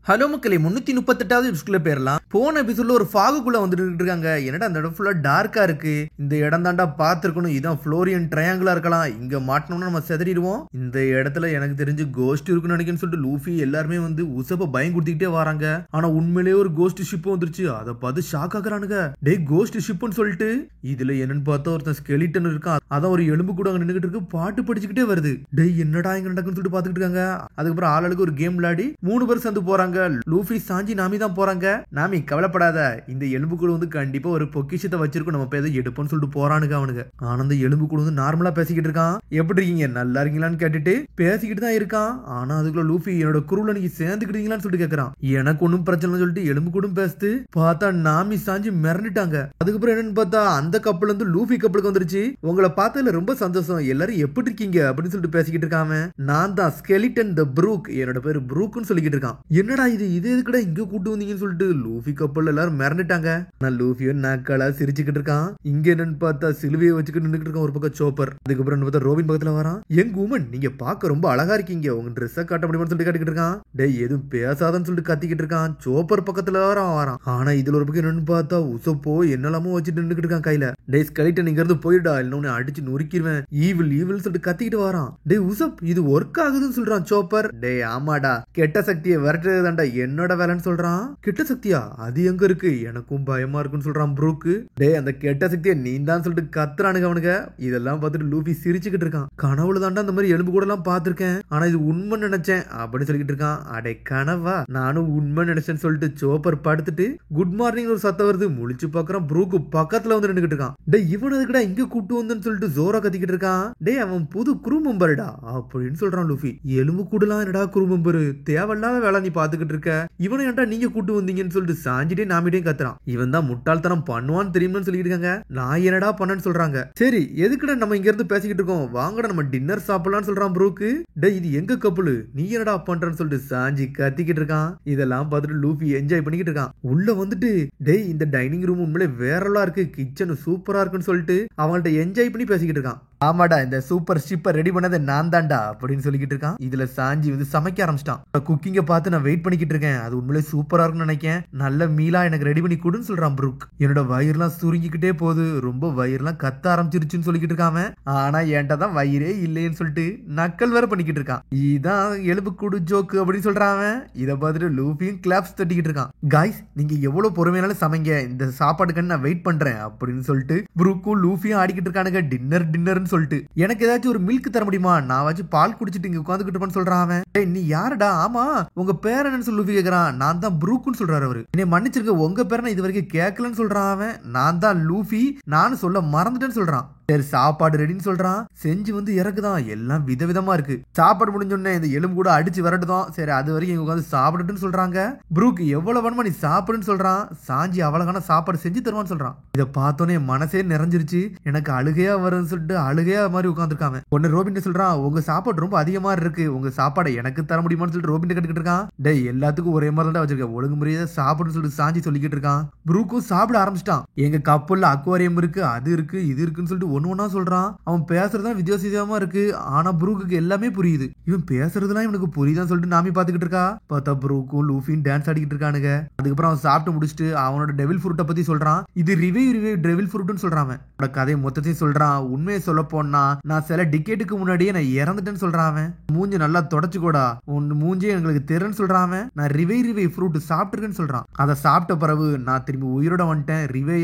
Hello மக்களே 338வது எபிசோட்ல பேரலாம். போன எபிசோட்ல ஒரு ஃபாகுக்குள்ள வந்துட்டு இருக்காங்க. என்னடா அந்த இடம் ஃபுல்லா டார்க்கா இருக்கு. இந்த இடம் தாண்டா பாத்துருக்கணும். இதான் ஃப்ளோரியன் ட்ரையாங்கிளா இருக்கலாம். இங்க மாட்டணும்னா நம்ம செதறிடுவோம். இந்த இடத்துல எனக்கு தெரிஞ்சு கோஸ்ட் இருக்குன்னு நினைக்கிறேன்னு சொல்லிட்டு லூஃபி எல்லாருமே வந்து உசப்ப பயம் கொடுத்துக்கிட்டே வராங்க. ஆனா உண்மையிலேயே ஒரு கோஸ்ட் ஷிப் வந்துருச்சு. அதை பார்த்து ஷாக் ஆகுறானுங்க. டே கோஸ்ட் ஷிப்னு சொல்லிட்டு இதுல என்னன்னு பார்த்தா ஒருத்தன் ஸ்கெலிட்டன் இருக்கான். அதான் ஒரு எலும்பு கூட அங்க நின்னுகிட்டு இருக்கு. பாட்டு படிச்சுக்கிட்டே வருது. டே என்னடா இங்க நடக்குன்னு சொல்லிட்டு பாத்துக்கிட்டு இருக்காங்க. அதுக்கப்புறம் ஆளுக்கு ஒரு கேம் விளையாடி 3 பேர் சேர்ந்து போறாங்க. லூஃபி சாஞ்சி நாமி தான் போறாங்க. நாமி கவலைப்படாத, இந்த எலும்புக்குள்ள வந்து கண்டிப்பா ஒரு பொக்கிஷத்தை வச்சிருக்கும், நம்ம போய் எடுப்போம்னு சொல்லிட்டு போறானுங்க அவனுங்க. ஆனந்த எலும்புக்குள்ள வந்து நார்மலா பேசிக்கிட்டு இருக்கான். எப்படி இருக்கீங்க, நல்லா இருக்கீங்களான்னு கேட்டுட்டு பேசிக்கிட்டு தான் இருக்கான். ஆனா அதுக்குள்ள லூஃபி என்னோட குருவுல நீங்க சேர்ந்துக்கிட்டீங்களான்னு சொல்லிட்டு கேக்குறான். எனக்கு ஒன்னும் பிரச்சனை சொல்லிட்டு எலும்பு கூட பேசுது. பார்த்தா நாமி சாஞ்சி மிரண்டுட்டாங்க. அதுக்கப்புறம் என்னன்னு பார்த்தா அந்த கப்பல் வந்து லூஃபி கப்பலுக்கு வந்துருச்சு. உங்களை பார்த்ததுல ரொம்ப சந்தோஷம், எல்லாரும் எப்படி இருக்கீங்க அப்படின்னு சொல்லிட்டு பேசிக்கிட்டு இருக்காம. நான் தான் ஸ்கெலிட்டன் தி ப்ரூக், என்னோட பேரு ப்ரூக்னு சொல்லிக்கிட்டு இருக்கான். என்னடா இது எதுக்குடா இங்க கூட்டு வந்தீங்கன்னு சொல்லிட்டு லூஃபி கப்பல் எல்லாரும் மிரண்டுட்டாங்க. நான் லூஃபியும் நாக்காலா சிரிச்சுக்கிட்டு இருக்கான். இங்க என்னன்னு பார்த்தா சிலுவையை வச்சுக்கிட்டு நின்னுட்டு இருக்கான் ஒரு பக்கம் சோப்பர். அதுக்கப்புறம் பார்த்தா ரோபின் பக்கத்துல வரான். எங்க உமன் நீங்க பாக்க ரொம்ப அழகா இருக்கீங்க, உங்க ட்ரெஸ்ஸை காட்ட முடியுமான்னு சொல்லிட்டு காட்டிக்கிட்டு இருக்கான். டே எதுவும் பேசாதன்னு சொல்லிட்டு கத்திக்கிட்டு இருக்கான். சோப்பர் பக்கத்துல வரான். ஆனா இதுல ஒரு பக்கம் என்னன்னு பார்த்தா உசப்போ என்னெல்லாமோ வச்சுட்டு நின்னுக்கிட்டு இருக்கான் கையில. டே ஸ்கெலிட்டன் இங்க இருந்து போயிடா, இல்லன்னு அடிச்சு நொறுக்கிடுவேன், ஈவில் சொல்லிட்டு கத்திக்கிட்டு வரான். டே உசப் இது ஒர்க் ஆகுதுன்னு சொல்றான் சோப்பர். டே ஆமாடா, கெட்ட சக்தியை விரட்டுறதுதான்டா என்னோட வேலைன்னு சொல்றான். கெட்ட சக்தியா, அது எங்க இருக்கு, எனக்கும் பயமா இருக்குன்னு சொல்றான் ப்ரூக்கு. டே அந்த கெட்ட சக்தியை நீ தான் சொல்லிட்டு கத்துறானுங்க அவனுங்க. இதெல்லாம் பார்த்துட்டு லூஃபி சிரிச்சுக்கிட்டு இருக்கான். கனவுல தாண்டா அந்த மாதிரி எலும்பு கூட எல்லாம் பாத்திருக்கேன், ஆனா இது உண்மை நினைச்சேன் அப்படின்னு சொல்லிட்டு இருக்கான். அடே கனவா, நானும் உண்மை நினைச்சேன்னு சொல்லிட்டு சோப்பர் படுத்துட்டு குட் மார்னிங் ஒரு சத்தம் வருது. முழிச்சு பாக்குறான். ப்ரூக்கு பக்கத்துல வந்து நின்னுக்கிட்டு இருக்கான். டே இவன் எதுக்குடா இங்க கூட்டு வந்தன்னு சொல்லிட்டு ஜோரா கத்திக்கிட்டு இருக்கான். டே அவன் புது குரூ மெம்பர்டா அப்படின்னு சொல்றான் லூஃபி. எலும்பு கூடலாம் என்னடா குரூ மெம்பர், தேவையில்லாத வேலை நீ பாத்துக்கிட்டு இருக்க, இவனை ஏன்டா நீங்க கூட்டு வந்தீங்கன்னு சொல்லிட்டு சாஞ்சிட்டே நாமிட்டே கத்துறான். இவன் தான் முட்டாள்தனம் பண்ணுவான்னு தெரியும்னு சொல்லிட்டு இருக்காங்க. நான் என்னடா பண்ணன்னு சொல்றாங்க. சரி எதுக்குடா நம்ம இங்க இருந்து பேசிக்கிட்டு இருக்கோம், வாங்கடா நம்ம டின்னர் சாப்பிடலாம்னு சொல்றான் ப்ரூக்கு. டே இது எங்க கப்பலு, நீ என்னடா பண்றன்னு சொல்லிட்டு சாஞ்சி கத்திக்கிட்டு இருக்கான். இதெல்லாம் பார்த்துட்டு லூஃபி என்ஜாய் பண்ணிக்கிட்டு இருக்கான். உள்ள வந்துட்டு டே இந்த டைனிங் ரூம் உண்மையிலே வேறலா இருக்கு, கிச்சன் சூப்பரா இருக்குன்னு சொல்லிட்டு அவங்கள்ட்ட என்ஜாய் பண்ணி பேசிக்கிட்டு இருக்கான். ஆமாடா இந்த சூப்பர் ஷிப்பை ரெடி பண்ணது நான் தான்டா அப்படின்னு சொல்லிக்கிட்டு இருக்கான். இதுல சாஞ்சி வந்து சமைக்க ஆரம்பிச்சிட்டான். குக்கிங்க பார்த்து நான் வெயிட் பண்ணிக்கிட்டு இருக்கேன், அது உண்மையிலே சூப்பரா இருக்குன்னு நினைக்கிறேன், நல்ல மீலா எனக்கு ரெடி பண்ணி கொடுன்னு சொல்றான் ப்ரூக். என்னோட வயிறுலாம் சுருங்கிக்கிட்டே போகுது, ரொம்ப வயிறுலாம் கத்த ஆரம்பிச்சிருச்சுன்னு சொல்லிக்கிட்டு இருக்காம. ஆனா என்கிட்ட தான் வயிறே இல்லைன்னு சொல்லிட்டு நக்கல் வேற பண்ணிக்கிட்டு இருக்கான். இதான் எலும்பு கூடு ஜோக்கு அப்படின்னு சொல்றான். இதை பார்த்துட்டு லூஃபியும் கிளாப்ஸ் தட்டிக்கிட்டு இருக்கான். காய்ஸ் நீங்க எவ்வளவு பொறுமையானாலும் சமைங்க, இந்த சாப்பாடுக்கு நான் வெயிட் பண்றேன் அப்படின்னு சொல்லிட்டு ப்ரூக்கும் லூஃபியும் ஆடிக்கிட்டு இருக்கானுங்க. டின்னர் சொல்லிட்டு எனக்கு ஏதாச்சும் ஒரு மில்க் தர முடியுமா, நான் வச்சு பால் குடிச்சிட்டு இங்க உட்காந்துக்கிட்டு சொல்றான் அவன். நீ யாருடா, ஆமா உங்க பேர் என்னன்னு சொல்லி கேக்குறான். நான் தான் ப்ரூக்னு சொல்றாரு அவரு. என்னை மன்னிச்சிருக்க, உங்க பேரை இது வரைக்கும் கேட்கலன்னு சொல்றான் அவன். நான் தான் லூஃபி, நானும் சொல்ல மறந்துட்டேன்னு சொல்றான். சரி சாப்பாடு ரெடின்னு சொல்றான். செஞ்சு வந்து இறக்குதான், எல்லாம் விதவிதமா இருக்கு. சாப்பாடு முடிஞ்சோடனே இந்த எலும்பு கூட அடிச்சு விரட்டுதான். சரி அது வரைக்கும் உட்காந்து சாப்பிட்டுன்னு சொல்றாங்க. ப்ரூக் எவ்வளவு வேணுமா நீ சாப்பிடுன்னு சொல்றான். சாஞ்சி அவ்வளவுக்கான சாப்பாடு செஞ்சு தருவான்னு சொல்றான். இதை பார்த்தோன்னே மனசே நிறைஞ்சிருச்சு, எனக்கு அழுகையா வரும்னு சொல்லிட்டு அழுகையா மாதிரி உட்காந்துருக்காங்க. ஒன்னு ரோபின் சொல்றான், உங்க சாப்பாடு ரொம்ப அதிகமா இருக்கு, உங்க சாப்பாடை எனக்கு தர முடியுமான்னு சொல்லிட்டு ரோபின் கட்டுக்கிட்டு இருக்கான். டே எல்லாத்துக்கும் ஒரே மாதிரி தான் வச்சிருக்க, ஒழுங்கு முறையை சாப்பிடுன்னு சொல்லிட்டு சாஞ்சி சொல்லிக்கிட்டு இருக்கான். ப்ரூக்கும் சாப்பிட ஆரம்பிச்சிட்டான். எங்க கப்பல்ல அக்வாரியம் இருக்கு, அது இருக்கு, இது இருக்குன்னு சொல்லிட்டு ஒண்ணு சொல்றான். அவன் பேசுறதுலாம் வித்தியாசமா இருக்கு. ஆனா ப்ரூக்கு எல்லாமே புரியுது. இவன் பேசுறதுலாம் இவனுக்கு புரியுதான்னு சொல்லிட்டு நாமி பாத்துக்கிட்டு இருக்கா. பார்த்தா ப்ரூக்கும் லூஃபியும் டான்ஸ் ஆடிக்கிட்டு இருக்கானுங்க. அதுக்கப்புறம் அவன் சாப்பிட்டு முடிச்சுட்டு அவனோட டெவில் ஃப்ரூட்டை பத்தி சொல்றான். இது ரிவே டெவில் ஃப்ரூட்னு சொல்றான். அவனோட கதையை மொத்தத்தையும் சொல்றான். உண்மையை சொல்ல போனா நான் சில டிக்கெட்டுக்கு முன்னாடியே நான் இறந்துட்டேன்னு சொல்றான். அவன் மூஞ்சி நல்லா தொடச்சுக்கோடா, உன் மூஞ்சி எங்களுக்கு தெரியுன்னு சொல்றான். நான் ரிவே ஃப்ரூட் சாப்பிட்டுருக்கேன்னு சொல்றான். அதை சாப்பிட்ட பிறகு நான் திரும்பி உயிரோட வந்துட்டேன், ரிவே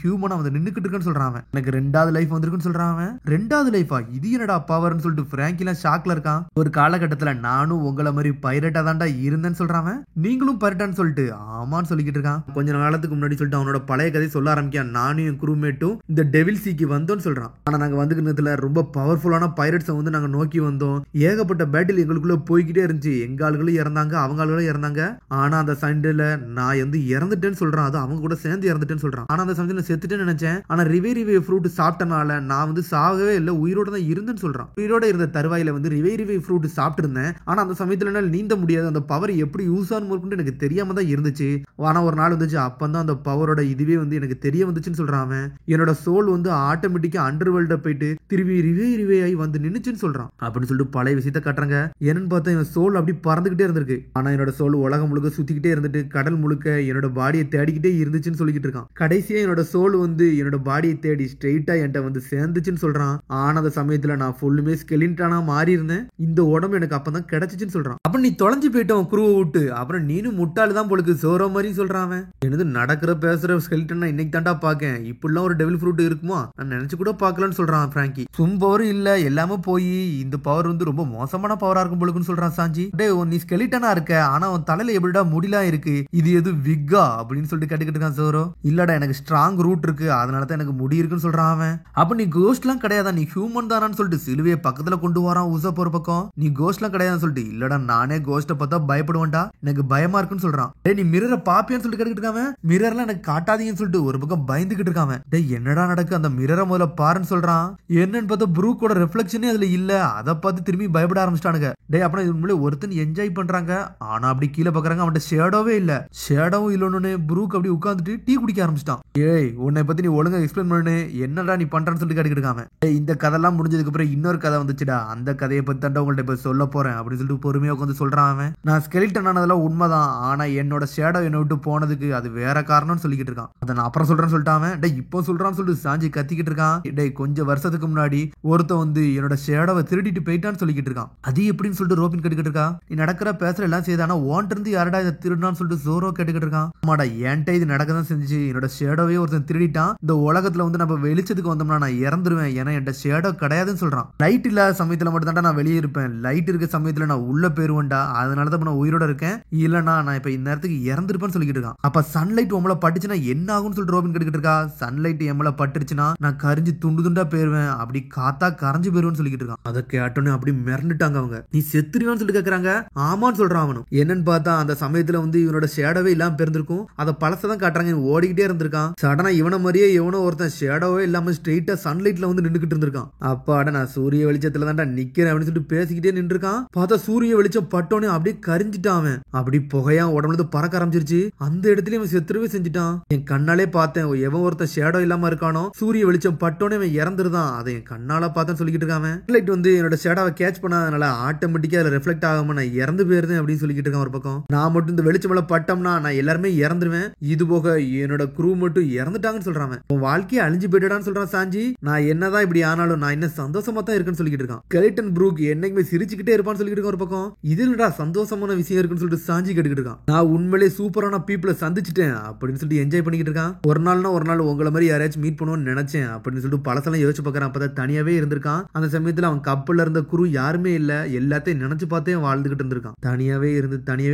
ஹியூமனா வந்து நின்னுக்கிட்டு இருக்கேன்னு சொல்றான். எனக்கு 2வது லைஃப் வந்திருக்குன்னு சொல்றான். 2வது லைஃபா, இது என்னடா பவர்னு சொல்லிட்டு பிராங்கிலாம் ஷாக்ல இருக்கான். ஒரு காலகட்டத்துல நானும் உங்களை மாதிரி பைரட்டா தான்டா இருந்தேன்னு சொல்றான். நீங்களும் பைரட்டான்னு சொல்லிட்டு ஆமான்னு சொல்லிக்கிட்டு இருக்கான். கொஞ்ச நாளத்துக்கு முன்னாடி சொல்லிட்டு அவனோட பழைய கதை சொல்ல ஆரம்பிக்கான். நானும் என் குரூமேட்டும் இந்த டெவில் சீக்கு வந்தோம்னு சொல்றான். ஆனா நாங்க வந்துக்கிட்டதுல ரொம்ப பவர்ஃபுல்லான பைரட்ஸை வந்து நாங்க நோக்கி வந்தோம். ஏகப்பட்ட பேட்டில் எங்களுக்குள்ள போய்கிட்டே இருந்துச்சு. எங்க ஆளுகளும் இறந்தாங்க, அவங்க ஆளுகளும் இறந்தாங்க. ஆனா அந்த சண்டையில நான் வந்து இறந்துட்டேன்னு சொல்றான். அது அவங்க கூட சேர்ந்து இறந்துட்டேன்னு சொல்றான். ஆனா அந்த சமயத்துல செத்துட்டேன்னு நினைச்சேன். ஆனா ரிவே ஃப்ரூட் சாப்பிட்டனால பரவாயில்ல, நான் வந்து சாகவே இல்லை, உயிரோட தான் இருந்தேன்னு சொல்றான். உயிரோட இருந்த தருவாயில வந்து ரிவை ஃப்ரூட் சாப்பிட்டு இருந்தேன். ஆனா அந்த சமயத்துல என்னால நீந்த முடியாது, அந்த பவர் எப்படி யூஸ் ஆகும் எனக்கு தெரியாம தான் இருந்துச்சு. ஆனா ஒரு நாள் வந்துச்சு, அப்பந்தான் அந்த பவரோட இதுவே வந்து எனக்கு தெரிய வந்துச்சுன்னு சொல்றான் அவன். என்னோட சோல் வந்து ஆட்டோமேட்டிக்கா அண்டர் வேர்ல்ட போயிட்டு திரும்பி ரிவே ஆகி வந்து நின்னுச்சுன்னு சொல்றான். அப்படின்னு சொல்லிட்டு பழைய விஷயத்த காட்டுறாங்க. என்னன்னு பார்த்தா என் சோல் அப்படி பறந்துகிட்டே இருந்திருக்கு. ஆனா என்னோட சோல் உலகம் முழுக்க சுத்திக்கிட்டே இருந்துட்டு கடல் முழுக்க என்னோட பாடியை தேடிக்கிட்டே இருந்துச்சுன்னு சொல்லிக்கிட்டு இருக்கான். கடைசியா என்னோட சோல் வந்து என்னோட பாடியை தேடி ஸ்ட்ரெயிட்டா என்கிட்ட வந்து சேர்ந்துச்சுன்னு சொல்றான். ஆனா அந்த சமயத்துல நான் ஃபுல்லுமே ஸ்கெலிட்டனா மாறி இருந்தேன். இந்த உடம்பு எனக்கு அப்பதான் கிடைச்சிச்சுன்னு சொல்றான். அப்ப நீ தொலைஞ்சு போயிட்டோம் குருவை விட்டு, அப்புறம் நீனும் முட்டாளு தான் போலுக்கு சோரோ மாதிரி சொல்றான் அவன். எனது நடக்கிற பேசுற ஸ்கெலிட்டன் இன்னைக்கு தாண்டா பாக்கேன், இப்படிலாம் ஒரு டெவில் ஃப்ரூட் இருக்குமா, நான் நினைச்சு கூட பாக்கலன்னு சொல்றான் பிராங்கி. சும் பவர் இல்ல, எல்லாமே போய் இந்த பவர் வந்து ரொம்ப மோசமான பவரா இருக்கும் போலுக்குன்னு சொல்றான் சாஞ்சி. டே நீ ஸ்கெலிட்டனா இருக்க, ஆனா உன் தலையில எப்படிடா முடிலாம் இருக்கு, இது எது விக்கா அப்படின்னு சொல்லிட்டு கேட்டுக்கிட்டு இருக்கான் சோரோ. இல்லடா எனக்கு ஸ்ட்ராங் ரூட் இருக்கு, அதனாலதான் எனக்கு முடி இருக்குன்னு சொல்றான் அவன். அப்ப நீ கோஸ்ட் எல்லாம் கிடையாதா, நீ ஹியூமன் தானான்னு சொல்லிட்டு சிலுவையை பக்கத்துல கொண்டு வரான் உசா போற பக்கம். நீ கோஸ்ட் எல்லாம் கிடையாதுன்னு சொல்லிட்டு, இல்லடா நானே கோஸ்ட பார்த்தா பயப்படுவேன்டா, எனக்கு பயமா இருக்குன்னு சொல்றான். டே நீ மிரரை பாப்பியான்னு சொல்லிட்டு கேட்டுக்கிட்டு இருக்காம, மிரர்லாம் எனக்கு காட்டாதீங்கன்னு சொல்லிட்டு ஒரு பக்கம் பயந்துகிட்டு இருக்காம. டே என்னடா நடக்கு, அந்த மிரரை முதல்ல பாருன்னு சொல்றான். என்னன்னு பார்த்தா ப்ரூக்கோட ரிஃப்ளெக்ஷனே அதுல இல்ல, அதை பார்த்து திரும்பி பயப்பட ஆரம்பிச்சிட்டானுங்க. டே அப்புறம் இது ஒருத்தன் என்ஜாய் பண்றாங்க, ஆனா அப்படி கீழே பாக்குறாங்க, அவன்கிட்ட ஷேடோவே இல்ல. ஷேடோவும் இல்லன்னு ப்ரூக் அப்படி உட்காந்துட்டு டீ குடிக்க ஆரம்பிச்சிட்டான். ஏய் உன்னை பத்தி நீ ஒழுங்கா எக்ஸ்பிளைன் பண்ணு, என்னடா நீ பண்றான்னு சொல்லிட்டு கேட்டுக்கிட்டு இருக்காம. இந்த கதைலாம் முடிஞ்சதுக்கு அப்புறம் இன்னொரு கதை வந்துச்சுடா, அந்த கதையை பத்தி தான் உங்கள்ட்ட இப்ப சொல்ல போறேன் அப்படின்னு சொல்லிட்டு பொறுமையா உட்காந்து சொல்றான் அவன். நான் ஸ்கெலிட்டன் ஆனதெல்லாம் உண்மைதான், ஆனா என்னோட ஷேடோ என்னை விட்டு போனதுக்கு அது வேற காரணம்னு சொல்லிக்கிட்டு இருக்கான். அதை நான் அப்புறம் சொல்றேன்னு சொல்லிட்டான். டே இப்போ சொல்றான்னு சொல்லிட்டு சாஞ்சி கத்திக்கிட்டு இருக்கான். டே கொஞ்சம் வருஷத்துக்கு முன்னாடி ஒருத்தன் வந்து என்னோட ஷேடோவை திருடிட்டு போயிட்டான்னு சொல்லிக்கிட்டு இருக்கான். அது எப்படின்னு சொல்லிட்டு ரோபின் கேட்டுக்கிட்டு இருக்கா. நீ நடக்கிற பேசுற எல்லாம் செய்தானா ஓன்ட்டு இருந்து யாரடா இதை திருடான்னு சொல்லிட்டு ஜோரோ கேட்டுக்கிட்டு இருக்கான். ஆமாடா என்கிட்ட இது நடக்கதான் செஞ்சு, என்னோட ஷேடோவே ஒருத்தன் திருடிட்டான். இந்த உலகத்துல வந்து நம்ம வெளிச்சத்துக்கு வந்தோம்னா நான் இறந்துருவேன், ஏன்னா என்கிட்ட ஷேடோ கிடையாதுன்னு சொல்றான். லைட் இல்லாத சமயத்துல மட்டும் தான் நான் வெளியே இருப்பேன், லைட் இருக்க சமயத்துல நான் உள்ள போயிருவேன்டா, அதனாலதான் நான் உயிரோட இருக்கேன், இல்லனா நான் இப்ப இந்த நேரத்துக்கு இறந்துருப்பேன்னு சொல்லிக்கிட்டு இருக்கான். அப்ப சன்லைட் உங்களை பட்டுச்சுன்னா என்ன ஆகும்னு சொல்லிட்டு ரோபின் கேட்டுக்கிட்டு இருக்கா. சன்லைட் எம்மளை பட்டுருச்சுன்னா நான் கரிஞ்சு துண்டு துண்டா போயிருவேன், அப்படி காத்தா கரைஞ்சு போயிருவேன்னு சொல்லிக்கிட்டு இருக்கான். அதை கேட்டோன்னு அப்படி மிரண்டுட்டாங்க அவங்க. நீ செத்துருவான்னு சொல்லிட்டு கேக்குறாங்க. ஆமான்னு சொல்றான் அவனும். என்னன்னு பார்த்தா அந்த சமயத்துல வந்து இவனோட ஷேடோவே இல்லாம பிறந்திருக்கும், அதை பழசதான் காட்டுறாங்க. ஓடிக்கிட்டே இருந்திருக்கான். சடனா இவனை மாதிரியே எவனோ ஒருத்தன் ஷேடோவே இல்லாம ஸ்ட்ரெயிட்டா சன்லைட்ல வந்து நின்றுகிட்டு இருந்திருக்கான். அப்பாட நான் சூரிய வெளிச்சத்துல தான்டா நிக்கிறேன் அப்படின்னு சொல்லிட்டு பேசிக்கிட்டே நின்றுருக்கான். பார்த்தா சூரிய வெளிச்சம் பட்டோனே அப்படியே கரிஞ்சிட்டான் அவன். அப்படி புகையா உடம்புல பறக்க ஆரம்பிச்சிருச்சு. அந்த இடத்துல அவன் செத்துருவே செஞ்சுட்டான். என் கண்ணாலே பார்த்தேன், எவன் ஒருத்தன் ஷேடோ இல்லாம இருக்கானோ சூரிய வெளிச்சம் பட்டோனே அவன் இறந்துருதான், அதை என் கண்ணால பார்த்தேன்னு சொல்லிக்கிட்டு இருக்கான். லைட் வந்து என்னோட ஷேடோவை கேட்ச் பண்ணாதனால ஆட்டோமேட்டிக்கா அதுல ரிஃப்ளெக்ட் ஆகாம நான் இறந்து போயிருந்தேன் அப்படின்னு சொல்லிக்கிட்டு இருக்கான். ஒரு பக்கம் நான் மட்டும் இந்த வெளிச்சம் மேல பட்டோம்னா நான் எல்லாருமே இறந்துருவேன், இது போக என்னோட குரூ மட்டும் இறந்துட்டாங்கன்னு சொல்றான். உன் வாழ்க்கையை அழிஞ்சு போயிட்டான்னு சொல்றான் சாஞ்சி. நான் என்னதான் இப்படி ஆனாலும் நான் இன்னும் சந்தோஷமா தான் இருக்குன்னு சொல்லிக்கிட்டு இருக்கான். ஸ்கெலிட்டன் ப்ரூக் என்னைக்குமே சிரிச்சுக்கிட்டே இருப்பான்னு சொல்லிட்டு இருக்கான். ஒரு பக்கம் இது என்னடா சந்தோஷமான விஷயம் இருக்குன்னு சொல்லிட்டு சாஞ்சி கேட்டுக்கிட்டு இருக்கான். நான் உண்மையிலேயே சூப்பரான பீப்புளை சந்திச்சுட்டேன் அப்படின்னு சொல்லிட்டு என்ஜாய் பண்ணிக்கிட்டு இருக்கான். ஒரு நாள் உங்களை மாதிரி யாராச்சும் மீட் பண்ணுவோம்னு நினைச்சேன் அப்படின்னு சொல்லிட்டு பழசெல்லாம் யோசிச்சு பார்க்கறான். அப்பதான் தனியாவே இருந்திருக்கான். அந்த சமயத்துல அவன் கப்பல்ல இருந்த குரு யாருமே இல்ல, எல்லாத்தையும் நினைச்சு பார்த்தே வாழ்ந்துகிட்டு இருந்திருக்கான். தனியாவே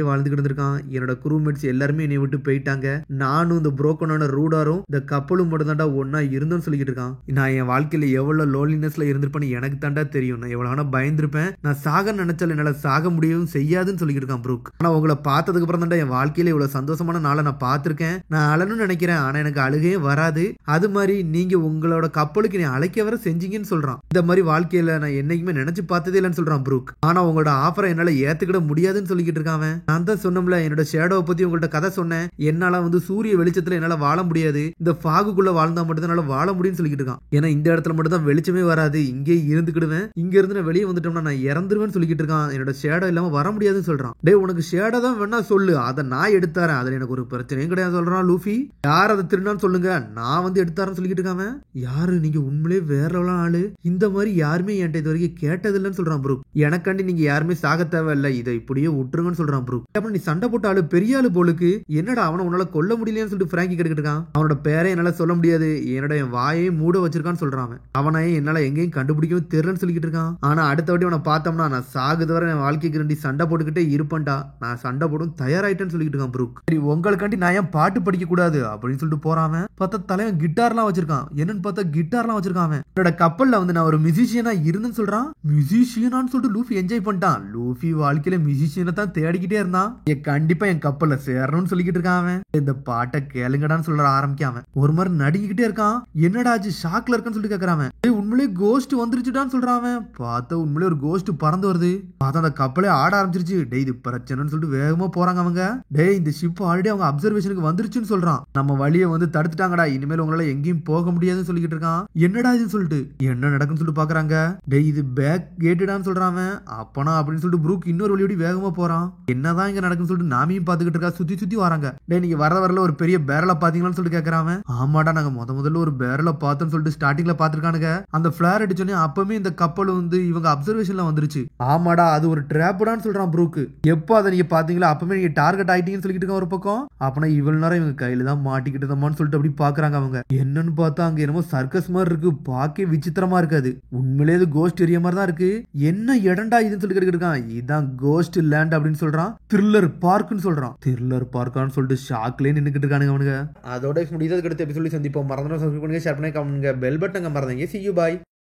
வாழ்ந்துகிட்டு இருந்திருக்கான். என்னோட குரூ மேட்ஸ் எல்லாருமே என்னை விட்டு போயிட்டாங்க, நானும் இந்த புரோக்கனான ரூடாரும் இந்த கப்பலும் மட்டும் தாண்டா ஒன்னா இருந்தோம்னு சொல்லிக்கிட்டு இருக்கான். நான் என் வாழ்க்கையில எவ்வளவு லோன்லினஸ்ல இருந்திருப்பேன்னு எனக்கு தாண்டா தெரியும், நான் எவ்வளவு பயந்துருப்பேன், நான் சாக நினைச்சால என்னால சாக முடியும் செய்யாதுன்னு சொல்லிக்கிட்டு இருக்கான் ப்ரூக். ஆனா உங்களை பார்த்ததுக்கு அப்புறம் தாண்டா என் வாழ்க்கையில இவ்வளவு சந்தோஷமான நாளை நான் பார்த்திருக்கேன், நான் அழணும்னு நினைக்கிறேன், ஆனா எனக்கு அழுகையே வராது, அது மாதிரி நீங்க உங்களோட கப்பலுக்கு நீ அழைக்க வர செஞ்சீங்கன்னு சொல்றான். இந்த மாதிரி வாழ்க்கையில நான் என்னைக்குமே நினைச்சு பார்த்ததே இல்லைன்னு சொல்றான் ப்ரூக். ஆனா உங்களோட ஆஃபரை என்னால ஏத்துக்கிட முடியாதுன்னு சொல்லிக்கிட்டு இருக்கான். நான் தான் சொன்னோம்ல என்னோட ஷேடோவை பத்தி உங்கள்ட்ட கதை சொன்னேன், என்னால வந்து சூரிய வெளிச்சத்துல என்னால வாழ முடியாது, இந்த ஃபாகுக்குள்ள வாழ்ந்தா மட்டும் தான் என்னால வாழ முடியும்னு சொல்லிக்கிட்டு இருக்கான். ஏன்னா இந்த இடத்துல மட்டும் தான் வெளிச்சமே வராது, இங்கே இருந்துக்கிடுவேன், இங்க இருந்து நான் வெளியே வந்துட்டோம்னா நான் இறந்துருவேன்னு சொல்லிக்கிட்டு இருக்கான். என்னோட ஷேடோ இல்லாம வர முடியாதுன்னு சொல்றான். டே உனக்கு ஷேடோ தான் வேணா சொல்லு, அதை நான் எடுத்தாரேன், அதுல எனக்கு ஒரு பிரச்சனையும் கிடையாது சொல்றான் லூஃபி. யார் அதை திருடான்னு சொல்லுங்க, நான் வந்து எடுத்தாரன்னு சொல்லிக்கிட்டு இருக்காம. யாரு நீங்க உண்மையிலே வேற ஆளு, இந்த மாதிரி யாருமே என்கிட்ட இது வரைக்கும் கேட்டதில்லைன்னு சொல்றான் ப்ரூக். எனக்காண்டி நீங்க யாருமே சாக தேவையில்லை, இதை இப்படியே விட்டுருங்கன்னு சொல்றான் ப்ரூக். அப்புறம் நீ சண்டை போட்ட ஆளு பெரிய ஆளு போலுக்கு, என்னடா அவனை உன்னால கொல்ல முடியலன்னு சொல்லிட்டு பிராங்கி கேட்டுக்கிட்டு இருக்கான். அவனோட பேரை என்னால சொல்ல முடியாது, என்னோட என் வாயை மூட வச்சிருக்கான்னு சொல்றான். அவனை என்னால எங்கேயும் கண்டுபிடிக்கவும் தெரியலன்னு சொல்லிக்கிட்டு இருக்கான். ஆனா அடுத்த வாட்டி அவனை பார்த்தோம்னா நான் சாகுது வரை என் வாழ்க்கைக்கு ரெண்டு சண்டை போட்டுக்கிட்டே இருப்பேன்டா, நான் சண்டை போடும் தயாராயிட்டேன்னு சொல்லிக்கிட்டு இருக்கான் ப்ரூக். சரி உங்களுக்காண்டி நான் ஏன் பாட்டு படிக்க கூடாது அப்படின்னு சொல்லிட்டு போறான். பார்த்தா தலைவன் கிட்டார்லாம் வச்சிருக்கான். என்னன்னு பார்த்தா கிட்டார்லாம் வச்சிருக்கான். அவன் என்னோட கப்பல்ல வந்து நான் ஒரு மியூசிஷியனா இருந்தேன்னு சொல்றான். மியூசிஷியனான்னு சொல்லிட்டு லூஃபி என்ஜாய் பண்ணிட்டான். லூஃபி வாழ்க்கையில மியூசிஷியனை தான் தேடிக்கிட்டே இருந்தான். கண்டிப்பா என் கப்பல்ல சேரணும்னு சொல்லிக்கிட்டு இருக்கான். அவன் இந்த பாட்டை கேளுங்கடான்னு சொல்ற ஆரம்பிக்காம ஒரு மாதிரி நடிக்கிட்டே இருக்கான். என்னடா ஆச்சு, ஷாக்ல இருக்கன்னு சொல்லி கேக்குறான். உண்மையிலேயே கோஸ்ட் வந்துருச்சுடான்னு சொல்றான். பார்த்தா உண்மையிலே ஒரு கோஸ்ட் பறந்து வருது. பார்த்தா அந்த கப்பலே ஆட ஆரம்பிச்சிருச்சு. டேய் இது பிரச்சனைன்னு சொல்லிட்டு வேகமா போறாங்க அவங்க. டேய் இந்த ஷிப் ஆல்ரெடி அவங்க அப்சர்வேஷனுக்கு வந்துருச்சுன்னு சொல்றான். நம்ம வழியை வந்து தடுத்துட்டாங்கடா, இனிமேல் உங்களால எங்கேயும் போக முடியாதுன்னு சொல்லிக்கிட்டு இருக்கான். என்னடா இதுன்னு சொல்லிட்டு என்ன நடக்குன்னு சொல்லிட்டு பாக்குறாங்க. டேய் இது பேக் கேட்டுடான்னு சொல்றான். அப்பனா அப்படின்னு சொல்லிட்டு ப்ரூக் இன்னொரு வழியோடி வேகமா போறான். என்னதான் இங்க நடக்குன்னு சொல்லிட்டு நாமியும் பாத்துக்கிட்டு இருக்கா. சுத்தி சுத்தி வராங்க. டேய் நீங்க வரல ஒரு பெரிய பேரல பாத்தீங்களான்னு சொல்லிட்டு கேக்குறான். ஆமாடா நாங்க முதல்ல ஒரு பேரல பார்த்தோம்னு சொல்லிட்டு ஸ்டார்டிங்ல பாத்துருக்கானுங்க. அந்த பிளார் அடிச்சோன்னே அப்பவே இந்த கப்பல் வந்து இவங்க அப்சர்வேஷன்ல வந்துருச்சு. ஆமாடா அது ஒரு ட்ராப்டான்னு சொல்றான் ப்ரூக். எப்போ அதை நீங்க பாத்தீங்களா அப்பவே நீங்க டார்கெட் ஆயிட்டீங்கன்னு சொல்லிட்டு இருக்க ஒரு பக்கம். அப்பனா இவ்வளவு நேரம் இவங்க கையில தான் மாட்டிக்கிட்டு தம்மான்னு சொல்லிட்டு அப்படி பாக்குறாங்க அவங்க. என்னன்னு பார்த்தா அங்க என்னமோ சர்க்கஸ் மாதிரி இருக்கு. பாக்கே விசித்திரமா இருக்காது. உண்மையிலேயே இது கோஸ்ட் ஏரியா மாதிரி தான் இருக்கு. என்ன இடண்டா இதுன்னு சொல்லி இருக்கான். இதுதான் கோஸ்ட் லேண்ட் அப்படின்னு சொல்றான். த்ரில்லர் பார்க்னு சொல்றான். த்ரில்லர் பார்க்கான்னு சொல்லிட்டு ஷாக்லயே நின்னுக்கிட்டு இருக்கானுங்க அவனுங்க. அதோட முடியாது அடுத்த எபிசோட் சந்திப்போம். மறந்துடும் சப்ஸ்கிரைப் பண்ணுங்க, ஷேர் பண்ணுங்க, கமெண்ட் பண்ணுங்க, பெல் பட்டனை மறந்துங்க. See you, bye.